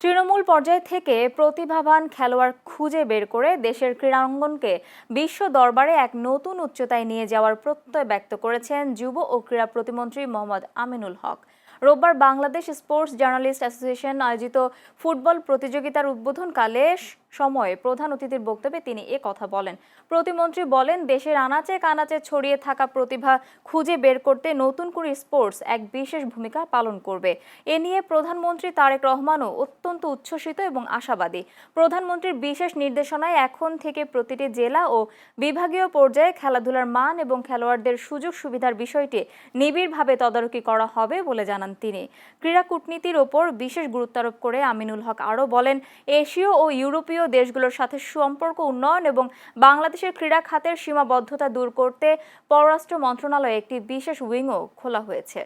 তৃণমূল পর্যায় থেকে প্রতিভাবান খেলোয়াড় খুঁজে বের করে দেশের ক্রীড়াঙ্গনকে বিশ্ব দরবারে এক নতুন উচ্চতায় নিয়ে যাওয়ার প্রত্যয় ব্যক্ত করেছেন যুব ও ক্রীড়া প্রতিমন্ত্রী মোহাম্মদ আমিনুল হক। রোববার বাংলাদেশ স্পোর্টস জার্নালিস্ট অ্যাসোসিয়েশন আয়োজিত ফুটবল প্রতিযোগিতার উদ্বোধনকালে সময়ে প্রধান অতিথির বক্তব্যে তিনি কথা বলেন। প্রতিমন্ত্রী বলেন, দেশের আনাচে কানাচে ছড়িয়ে থাকা প্রতিভা খুঁজে বের করতে নতুন করে স্পোর্টস এক বিশেষ ভূমিকা পালন করবে। এ নিয়ে প্রধানমন্ত্রী তারেক রহমানও অত্যন্ত উচ্ছ্বসিত এবং আশাবাদী। প্রধানমন্ত্রীর বিশেষ নির্দেশনায় এখন থেকে প্রতিটি জেলা ও বিভাগীয় পর্যায়ে খেলাধুলার মান এবং খেলোয়াড়দের সুযোগ সুবিধার বিষয়টি নিবিড়ভাবে তদারকি করা হবে বলে জানান তিনি। ক্রীড়া কূটনীতির ওপর বিশেষ গুরুত্ব আরোপ করে আমিনুল হক আরও বলেন, এশীয় ও ইউরোপীয় দেশগুলোর সাথে সম্পর্ক উন্নয়ন এবং বাংলাদেশের ক্রীড়া খাতের সীমাবদ্ধতা দূর করতে পররাষ্ট্র মন্ত্রণালয়ে একটি বিশেষ উইংও খোলা হয়েছে।